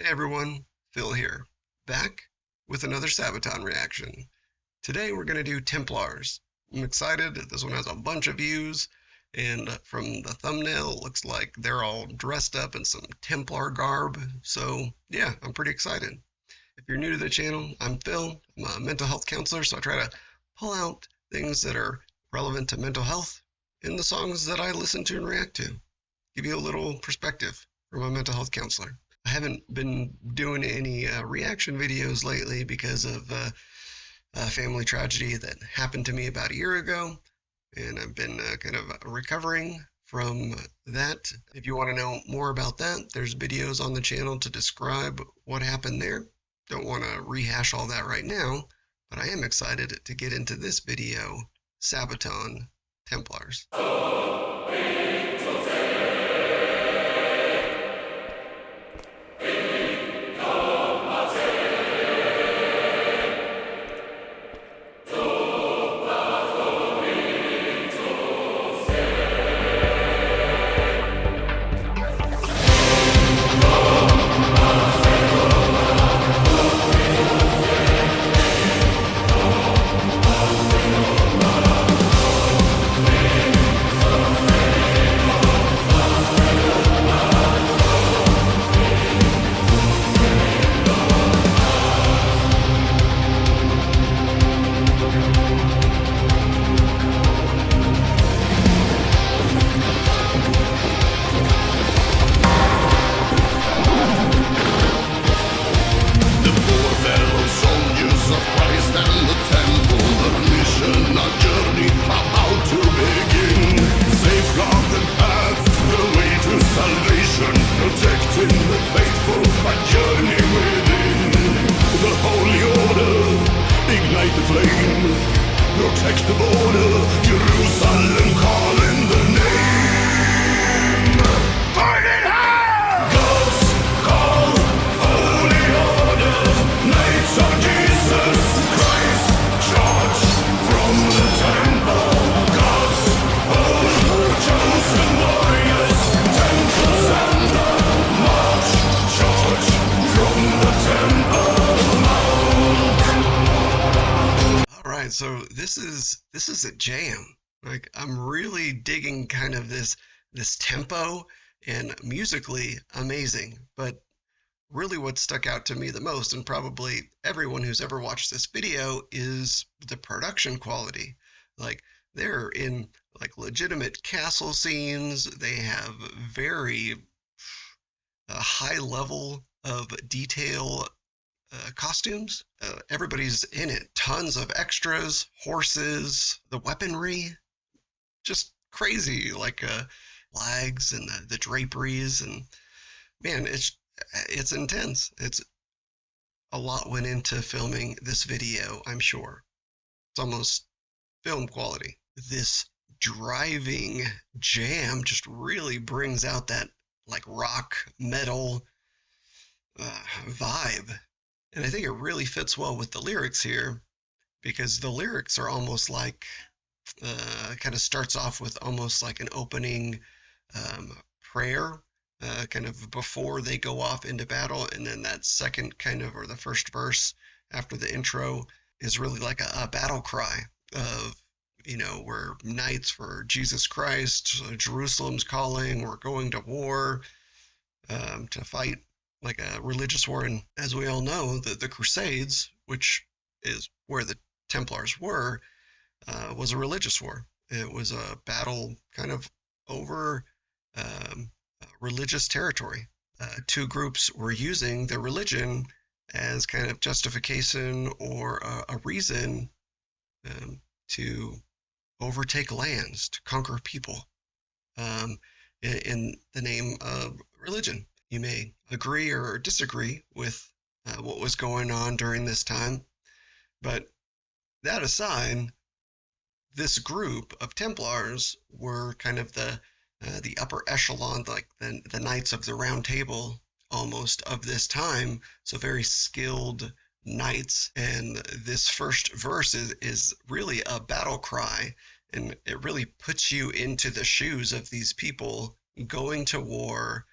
Hey everyone, Phil here, back with another Sabaton reaction. Today we're going to do Templars. I'm excited. This one has a bunch of views, and from the thumbnail it looks like they're all dressed up in some Templar garb. So yeah, I'm pretty excited. If you're new to the channel, I'm Phil. I'm a mental health counselor, so I try to pull out things that are relevant to mental health in the songs that I listen to and react to. Give you a little perspective from a mental health counselor. I haven't been doing any reaction videos lately because of a family tragedy that happened to me about a year ago, and I've been kind of recovering from that. If you want to know more about that, there's videos on the channel to describe what happened there. Don't want to rehash all that right now, but I am excited to get into this video, Sabaton, Templars. Protect the border, Jerusalem calling the name. Burn it hell! God's call, holy order, Knights of Jesus Christ, charge from the temple. God's own chosen warriors, Templars and the march, charge from the temple mount. Alright, so this is a jam. Like, I'm really digging kind of this tempo, and musically amazing. But really what stuck out to me the most, and probably everyone who's ever watched this video, is the production quality. Like, they're in like legitimate castle scenes. They have very high level of detail costumes. Everybody's in it. Tons of extras, horses, the weaponry, just crazy. Like flags and the draperies, and man, it's intense. It's a lot went into filming this video, I'm sure. It's almost film quality. This driving jam just really brings out that like rock metal vibe. And I think it really fits well with the lyrics here, because the lyrics are almost like, kind of starts off with almost like an opening prayer, kind of before they go off into battle. And then that second kind of, or the first verse after the intro, is really like a battle cry of, we're knights for Jesus Christ, Jerusalem's calling, we're going to war, to fight like a religious war. And as we all know, the Crusades, which is where the Templars were, was a religious war. It was a battle kind of over religious territory. Two groups were using their religion as kind of justification or a reason to overtake lands, to conquer people, in the name of religion. You may agree or disagree with what was going on during this time, but that aside, this group of Templars were kind of the upper echelon, like the Knights of the Round Table almost of this time, so very skilled knights. And this first verse is really a battle cry, and it really puts you into the shoes of these people going to war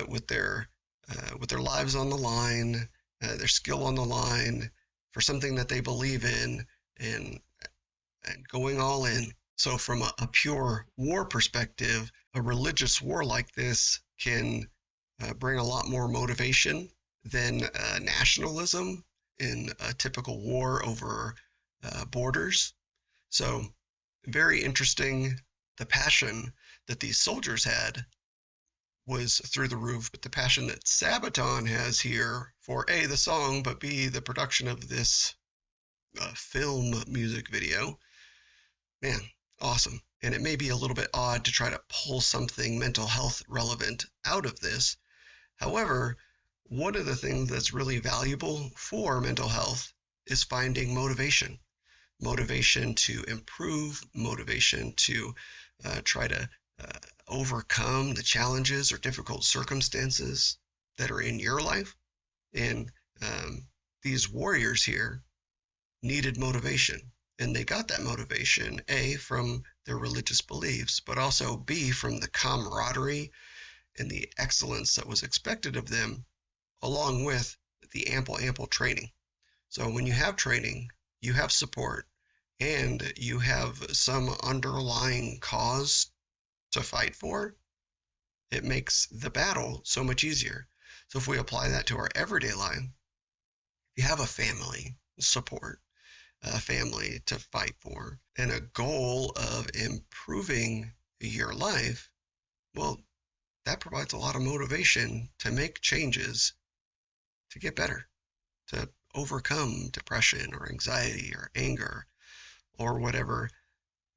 with their with their lives on the line, their skill on the line for something that they believe in, and going all in. So from a pure war perspective, a religious war like this can bring a lot more motivation than nationalism in a typical war over borders. So very interesting. The passion that these soldiers had was through the roof, but the passion that Sabaton has here for A, the song, but B, the production of this film music video, man, awesome. And it may be a little bit odd to try to pull something mental health relevant out of this. However, one of the things that's really valuable for mental health is finding motivation. Motivation to improve, motivation to try to overcome the challenges or difficult circumstances that are in your life. And these warriors here needed motivation. And they got that motivation, A, from their religious beliefs, but also B, from the camaraderie and the excellence that was expected of them, along with the ample training. So when you have training, you have support, and you have some underlying cause to fight for, it makes the battle so much easier. So if we apply that to our everyday life, if you have a family support, a family to fight for, and a goal of improving your life, well, that provides a lot of motivation to make changes to get better, to overcome depression or anxiety or anger or whatever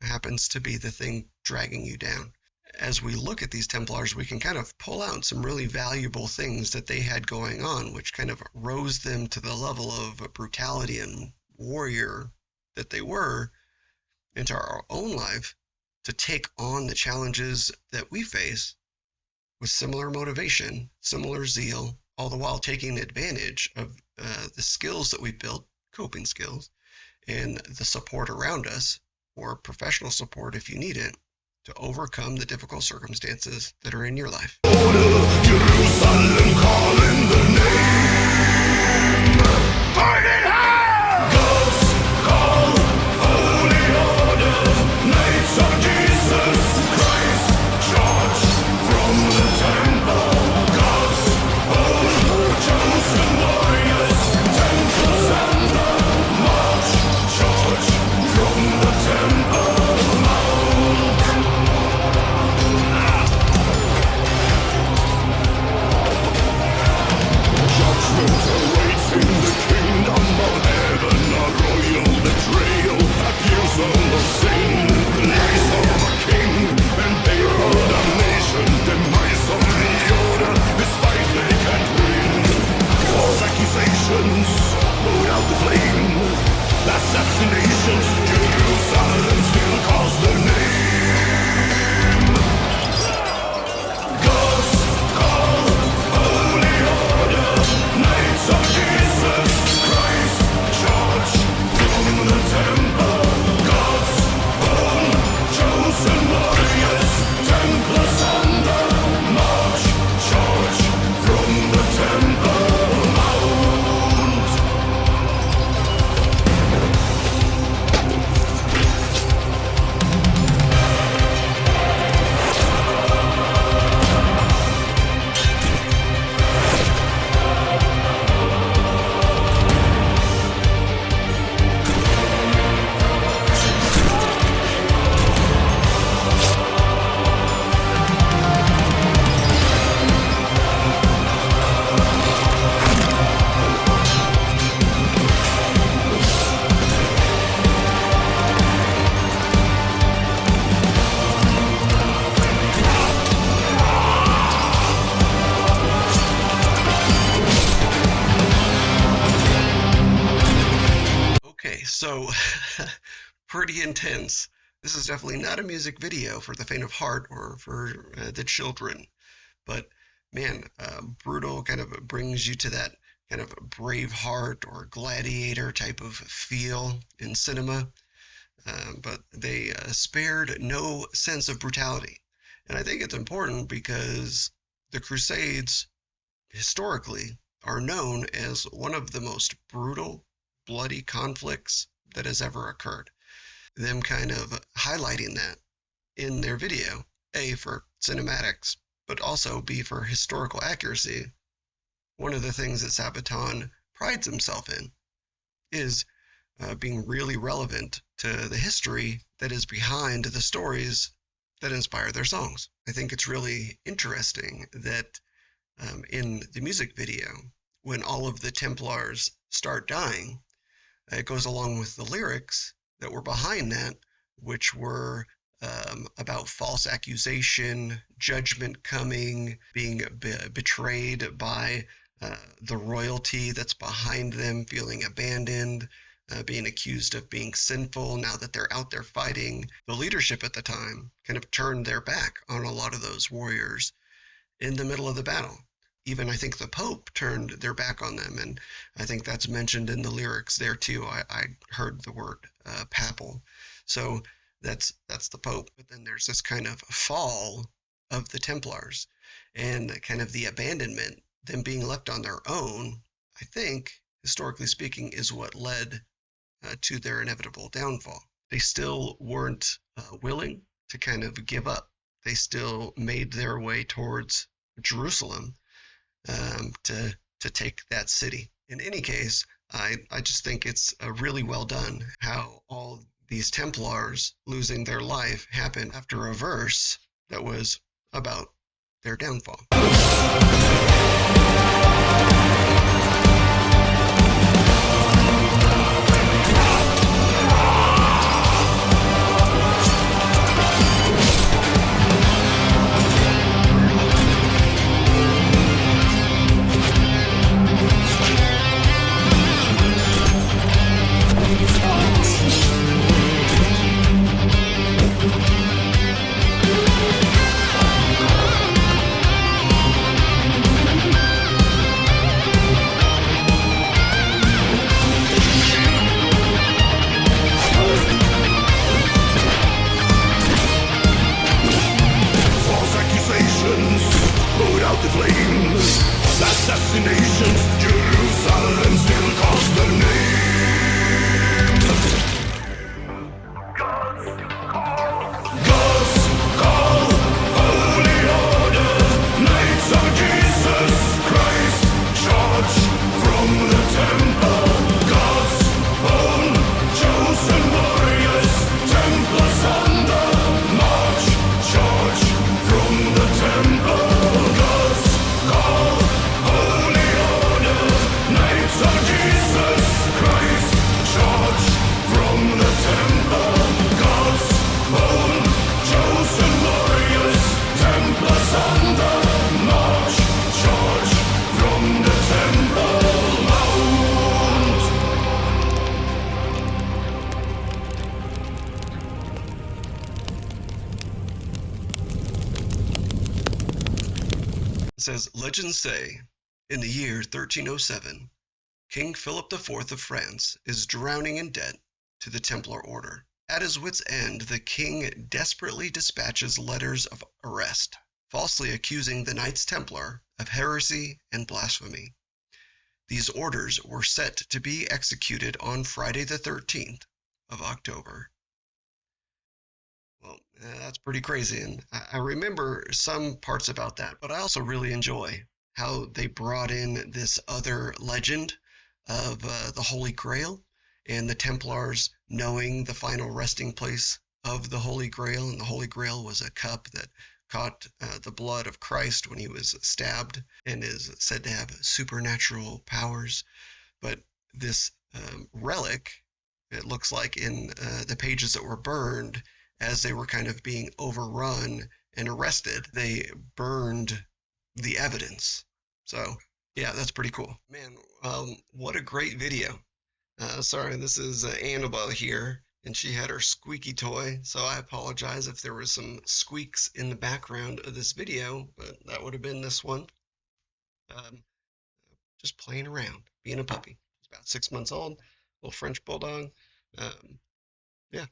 happens to be the thing dragging you down. As we look at these Templars, we can kind of pull out some really valuable things that they had going on, which kind of rose them to the level of brutality and warrior that they were into our own life to take on the challenges that we face with similar motivation, similar zeal, all the while taking advantage of the skills that we've built, coping skills, and the support around us, or professional support if you need it, to overcome the difficult circumstances that are in your life. Jerusalem calling the name. Burning hell! God's call, holy order, knights of Jesus Christ, charge from the temple. God's own chosen warriors, Templars and the march, charge from the temple mount. Judgment awaits in the kingdom of heaven. A royal betrayal appears on the scene. Lies of a king and paper damnation. Demise of the order, this fight they can't win. False accusations, blow out the flame. Assassinations, Jerusalem still calls their name. God's call, holy order, knights of Jesus Christ, charge from the temple. God's own chosen warriors, Templars on the march, charge from the temple mount. Okay, so pretty intense. This is definitely not a music video for the faint of heart or for the children, but man, brutal kind of brings you to that kind of Braveheart or Gladiator type of feel in cinema, but they spared no sense of brutality. And I think it's important because the Crusades historically are known as one of the most brutal, bloody conflicts that has ever occurred. Them kind of highlighting that in their video, A, for cinematics, but also B, for historical accuracy. One of the things that Sabaton prides himself in is being really relevant to the history that is behind the stories that inspire their songs. I think it's really interesting that in the music video, when all of the Templars start dying, it goes along with the lyrics that were behind that, which were about false accusation, judgment coming, being betrayed by the royalty that's behind them, feeling abandoned, being accused of being sinful now that they're out there fighting. The leadership at the time kind of turned their back on a lot of those warriors in the middle of the battle. Even I think the Pope turned their back on them, and I think that's mentioned in the lyrics there too. I heard the word papal. So that's the Pope. But then there's this kind of fall of the Templars and kind of the abandonment, them being left on their own, I think, historically speaking, is what led to their inevitable downfall. They still weren't willing to kind of give up. They still made their way towards Jerusalem to take that city. In any case, I just think it's really well done how all these Templars losing their life happened after a verse that was about their downfall. Assassinations, Jerusalem still calls the name. God's call, holy order, knights of Jesus Christ, charge from the temple. God's own chosen warriors, Templars on the march, charge from the temple. God's call, holy order, knights of Jesus Christ, charge from the temple. God's own chosen warriors, Templars on the march, charge from the temple mount. It says, legends say, in the year 1307, King Philip IV of France is drowning in debt to the Templar order. At his wit's end, the king desperately dispatches letters of arrest, falsely accusing the Knights Templar of heresy and blasphemy. These orders were set to be executed on Friday the 13th of October. Well, that's pretty crazy, and I remember some parts about that, but I also really enjoy how they brought in this other legend of the Holy Grail and the Templars knowing the final resting place of the Holy Grail, and the Holy Grail was a cup that caught the blood of Christ when he was stabbed and is said to have supernatural powers. But this relic, it looks like in the pages that were burned as they were kind of being overrun and arrested, they burned the evidence. So yeah, that's pretty cool. Man, what a great video. Sorry, this is Annabelle here, and she had her squeaky toy, so I apologize if there was some squeaks in the background of this video, but that would have been this one. Just playing around, being a puppy. She's about 6 months old, little French bulldog. Yeah.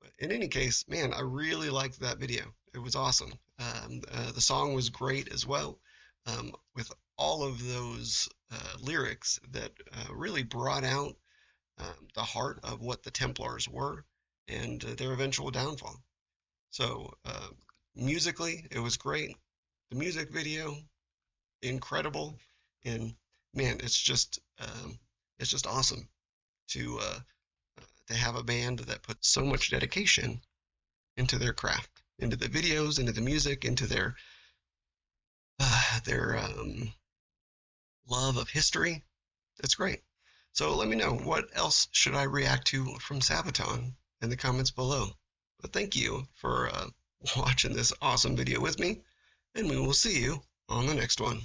But in any case, man, I really liked that video. It was awesome. The song was great as well, with all of those lyrics that really brought out the heart of what the Templars were and their eventual downfall. So musically, it was great. The music video, incredible, and man, it's just awesome to have a band that puts so much dedication into their craft, into the videos, into the music, into their love of history. That's great. So let me know, what else should I react to from Sabaton in the comments below. But thank you for watching this awesome video with me, and we will see you on the next one.